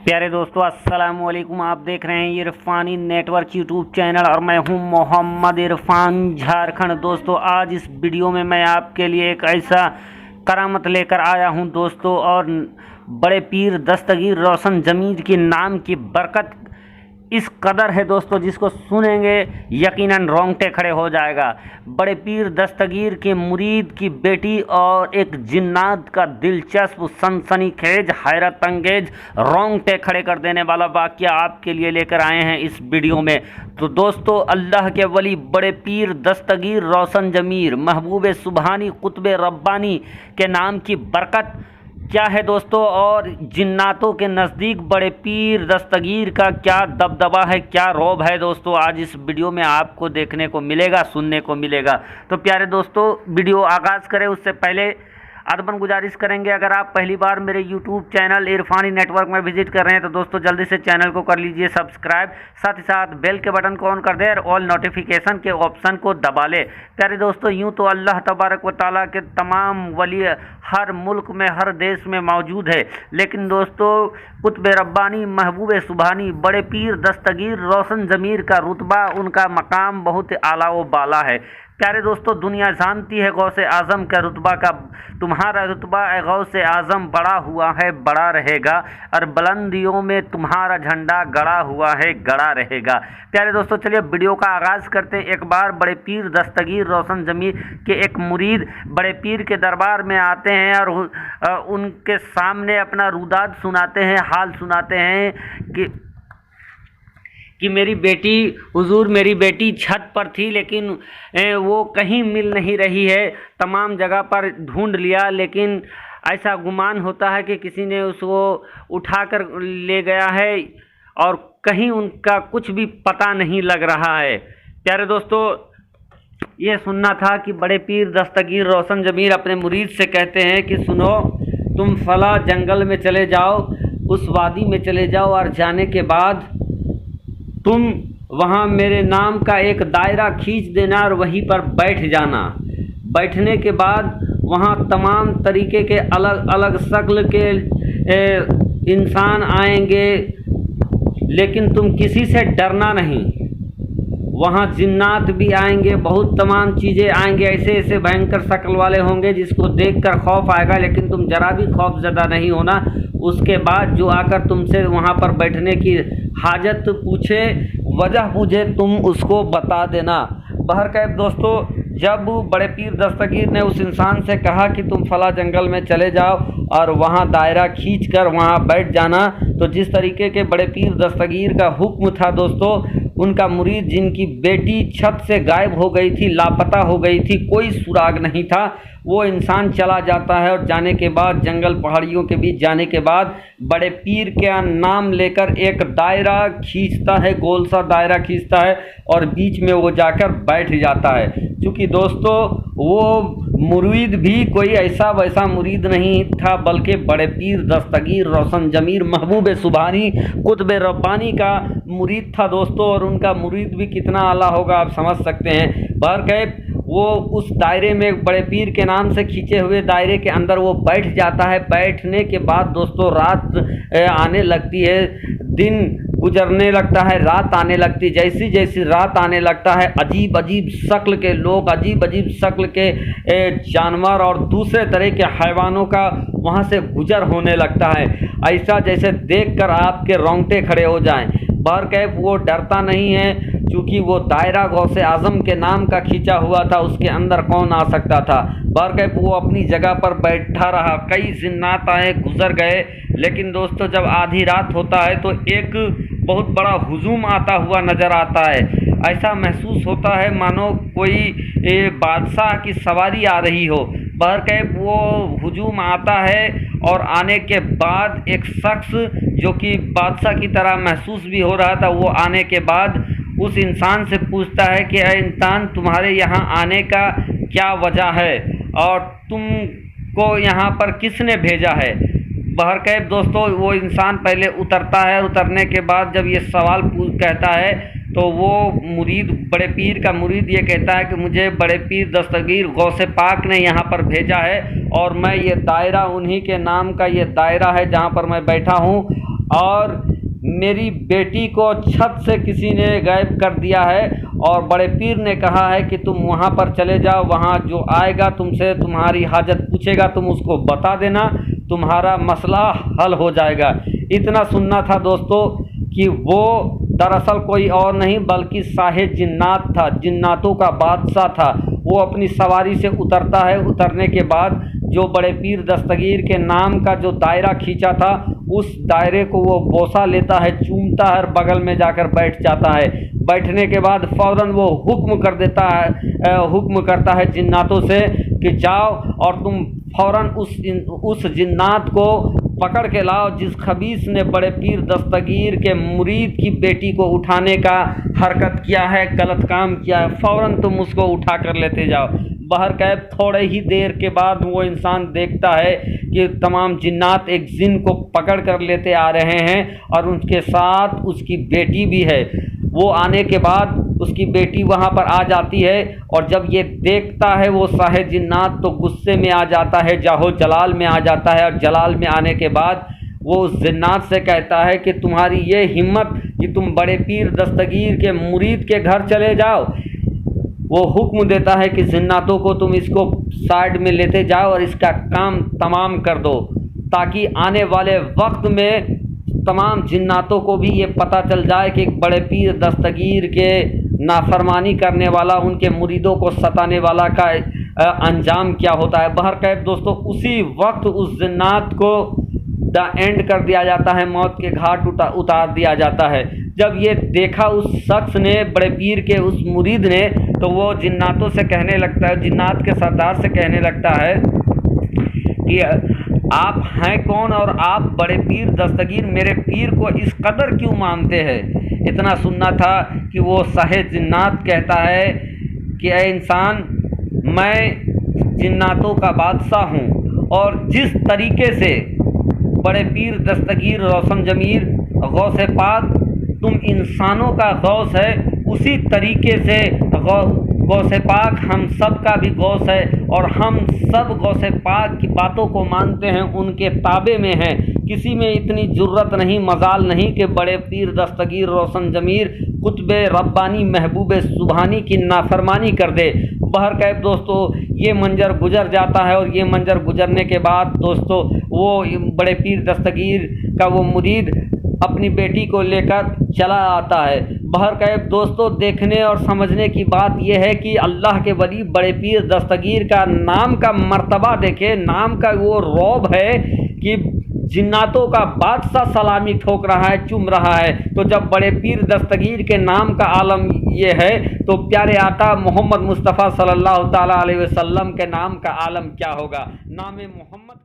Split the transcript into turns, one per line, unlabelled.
प्यारे दोस्तों, अस्सलाम वालेकुम। आप देख रहे हैं इरफानी नेटवर्क यूट्यूब चैनल और मैं हूं मोहम्मद इरफान झारखंड। दोस्तों, आज इस वीडियो में मैं आपके लिए एक ऐसा करामत लेकर आया हूं दोस्तों, और बड़े पीर दस्तगीर रोशन जमीर के नाम की बरकत इस कदर है दोस्तों, जिसको सुनेंगे यकीनन रोंगटे खड़े हो जाएगा। बड़े पीर दस्तगीर के मुरीद की बेटी और एक जिन्नात का दिलचस्प, सनसनीखेज, हैरत अंगेज, रोंगटे खड़े कर देने वाला वाक़या आपके लिए लेकर आए हैं इस वीडियो में। तो दोस्तों, अल्लाह के वली बड़े पीर दस्तगीर रोशन जमीर महबूब सुबहानी कुतुब रब्बानी के नाम की बरकत क्या है दोस्तों, और जिन्नातों के नज़दीक बड़े पीर दस्तगीर का क्या दबदबा है, क्या रौब है दोस्तों, आज इस वीडियो में आपको देखने को मिलेगा, सुनने को मिलेगा। तो प्यारे दोस्तों, वीडियो आगाज़ करें उससे पहले अदबन गुजारिश करेंगे, अगर आप पहली बार मेरे YouTube चैनल इरफानी नेटवर्क में विजिट कर रहे हैं तो दोस्तों जल्दी से चैनल को कर लीजिए सब्सक्राइब, साथ ही साथ बेल के बटन को ऑन कर दें और ऑल नोटिफिकेशन के ऑप्शन को दबा ले। प्यारे दोस्तों, यूँ तो अल्लाह तबारक व तआला के तमाम वली हर मुल्क में, हर देश में मौजूद है, लेकिन दोस्तों कुतुब रब्बानी महबूब सुबहानी बड़े पीर दस्तगीर रोशन जमीर का रुतबा, उनका मकाम बहुत आला व बाला है। प्यारे दोस्तों, दुनिया जानती है गौसे आज़म का रुतबा का, तुम्हारा रुतबा गौसे आज़म बड़ा हुआ है, बड़ा रहेगा, और बुलंदियों में तुम्हारा झंडा गड़ा हुआ है, गड़ा रहेगा। प्यारे दोस्तों, चलिए वीडियो का आगाज़ करते हैं। एक बार बड़े पीर दस्तगीर रोशन जमीर के एक मुरीद बड़े पीर के दरबार में आते हैं और उनके सामने अपना रुदाद सुनाते हैं, हाल सुनाते हैं कि मेरी बेटी, हुजूर मेरी बेटी छत पर थी लेकिन वो कहीं मिल नहीं रही है, तमाम जगह पर ढूंढ लिया, लेकिन ऐसा गुमान होता है कि किसी ने उसको उठाकर ले गया है और कहीं उनका कुछ भी पता नहीं लग रहा है। प्यारे दोस्तों, ये सुनना था कि बड़े पीर दस्तगीर रोशन जमीर अपने मुरीद से कहते हैं कि सुनो, तुम फला जंगल में चले जाओ, उस वादी में चले जाओ, और जाने के बाद तुम वहाँ मेरे नाम का एक दायरा खींच देना और वहीं पर बैठ जाना। बैठने के बाद वहाँ तमाम तरीके के अलग अलग शक्ल के इंसान आएंगे, लेकिन तुम किसी से डरना नहीं। वहाँ जिन्नात भी आएंगे, बहुत तमाम चीज़ें आएंगे, ऐसे ऐसे भयंकर शक्ल वाले होंगे जिसको देखकर खौफ आएगा, लेकिन तुम जरा भी खौफ ज़्यादा नहीं होना। उसके बाद जो आकर तुमसे वहाँ पर बैठने की हाजत पूछे, वजह पूछे, तुम उसको बता देना। बहरकैफ दोस्तों, जब बड़े पीर दस्तगीर ने उस इंसान से कहा कि तुम फला जंगल में चले जाओ और वहाँ दायरा खींचकर वहाँ बैठ जाना, तो जिस तरीके के बड़े पीर दस्तगीर का हुक्म था दोस्तों, उनका मुरीद जिनकी बेटी छत से गायब हो गई थी, लापता हो गई थी, कोई सुराग नहीं था, वो इंसान चला जाता है। और जाने के बाद, जंगल पहाड़ियों के बीच जाने के बाद, बड़े पीर का नाम लेकर एक दायरा खींचता है, गोल सा दायरा खींचता है और बीच में वो जाकर बैठ जाता है। क्योंकि दोस्तों वो मुरीद भी कोई ऐसा वैसा मुरीद नहीं था, बल्कि बड़े पीर दस्तगीर रोशन जमीर महबूब सुबहानी कुतुब रब्बानी का मुरीद था दोस्तों, और उनका मुरीद भी कितना आला होगा आप समझ सकते हैं। बहरकैफ वो उस दायरे में, बड़े पीर के नाम से खींचे हुए दायरे के अंदर वो बैठ जाता है। बैठने के बाद दोस्तों रात आने लगती है, दिन गुजरने लगता है, रात आने लगती है। जैसी जैसी रात आने लगता है, अजीब अजीब शक्ल के लोग, अजीब अजीब शक्ल के जानवर और दूसरे तरह के हैवानों का वहाँ से गुजर होने लगता है, ऐसा जैसे देखकर आपके रोंगटे खड़े हो जाएं। बहरकैफ वो डरता नहीं है, क्योंकि वो दायरा गौसे आज़म के नाम का खींचा हुआ था, उसके अंदर कौन आ सकता था। बहरकैफ वो अपनी जगह पर बैठा रहा। कई जिन्नात आए, गुजर गए, लेकिन दोस्तों जब आधी रात होता है तो एक बहुत बड़ा हुजूम आता हुआ नज़र आता है। ऐसा महसूस होता है मानो कोई बादशाह की सवारी आ रही हो। बहरकैफ वो हुजूम आता है, और आने के बाद एक शख्स जो कि बादशाह की तरह महसूस भी हो रहा था, वो आने के बाद उस इंसान से पूछता है कि अरे इंसान, तुम्हारे यहाँ आने का क्या वजह है और तुमको यहाँ पर किसने भेजा है। बहरकैफ दोस्तों वो इंसान पहले उतरता है, उतरने के बाद जब ये सवाल कहता है तो वो मुरीद, बड़े पीर का मुरीद ये कहता है कि मुझे बड़े पीर दस्तगीर गौसे पाक ने यहाँ पर भेजा है, और मैं ये दायरा, उन्हीं के नाम का ये दायरा है जहाँ पर मैं बैठा हूँ,
और मेरी बेटी को छत से किसी ने गायब कर दिया है। और बड़े पीर ने कहा है कि तुम वहाँ पर चले जाओ, वहाँ जो आएगा तुमसे तुम्हारी हाजत पूछेगा, तुम उसको बता देना, तुम्हारा मसला हल हो जाएगा। इतना सुनना था दोस्तों कि वो दरअसल कोई और नहीं बल्कि साहे जिन्नात था, जिन्नातों का बादशाह था। वो अपनी सवारी से उतरता है, उतरने के बाद जो बड़े पीर दस्तगीर के नाम का जो दायरा खींचा था उस दायरे को वो बोसा लेता है, चूमता है और बगल में जाकर बैठ जाता है। बैठने के बाद फ़ौरन वो हुक्म कर देता है, हुक्म करता है जिन्नातों से कि जाओ और तुम फ़ौरन उस जिन्नात को पकड़ के लाओ जिस खबीस ने बड़े पीर दस्तगीर के मुरीद की बेटी को उठाने का हरकत किया है, गलत काम किया है, फ़ौरन तुम उसको उठा कर लेते जाओ। बहरकैफ थोड़े ही देर के बाद वो इंसान देखता है कि तमाम जिन्नात एक जिन को पकड़ कर लेते आ रहे हैं और उनके साथ उसकी बेटी भी है। वो आने के बाद उसकी बेटी वहाँ पर आ जाती है और जब ये देखता है वो साहे जिन्नात तो गुस्से में आ जाता है, जाहो जलाल में आ जाता है। और जलाल में आने के बाद वो उस जिन्नात से कहता है कि तुम्हारी ये हिम्मत कि तुम बड़े पीर दस्तगीर के मुरीद के घर चले जाओ। वो हुक्म देता है कि जिन्नातों को तुम इसको साइड में लेते जाओ और इसका काम तमाम कर दो, ताकि आने वाले वक्त में तमाम जिन्नातों को भी ये पता चल जाए कि बड़े पीर दस्तगीर के नाफरमानी करने वाला, उनके मुरीदों को सताने वाला का अंजाम क्या होता है। बहरकैफ दोस्तों उसी वक्त उस जिन्नात को द एंड कर दिया जाता है, मौत के घाट उतार दिया जाता है। जब ये देखा उस शख्स ने, बड़े पीर के उस मुरीद ने, तो वो जिन्नातों से कहने लगता है, जिन्नात के सरदार से कहने लगता है कि आप हैं कौन और आप बड़े पीर दस्तगीर मेरे पीर को इस कदर क्यों मानते हैं। इतना सुनना था कि वो साहे जिन्नात कहता है कि ऐ इंसान, मैं जिन्नातों का बादशाह हूँ और जिस तरीके से बड़े पीर दस्तगीर रोशन जमीर गौसे पाक तुम इंसानों का गौस है, उसी तरीके से गौसे पाक हम सब का भी गौस है और हम सब गौसे पाक की बातों को मानते हैं, उनके ताबे में हैं। किसी में इतनी जुर्रत नहीं, मजाल नहीं कि बड़े पीर दस्तगीर रोशन जमीर कुतबे रब्बानी महबूब सुबहानी की नाफरमानी कर दे। बहरकैफ दोस्तों ये मंजर गुजर जाता है और ये मंजर गुजरने के बाद दोस्तों वो बड़े पीर दस्तगीर का वो मुरीद अपनी बेटी को लेकर चला आता है। बहरकैफ दोस्तों देखने और समझने की बात यह है कि अल्लाह के वली बड़े पीर दस्तगीर का नाम का मर्तबा देखे, नाम का वो रौब है कि जिन्नातों का बादशाह सलामी ठोक रहा है, चूम रहा है। तो जब बड़े पीर दस्तगीर के नाम का आलम ये है तो प्यारे आका मोहम्मद मुस्तफ़ा सल्लल्लाहु ताला अलैहि वसल्लम के नाम का आलम क्या होगा। नाम मोहम्मद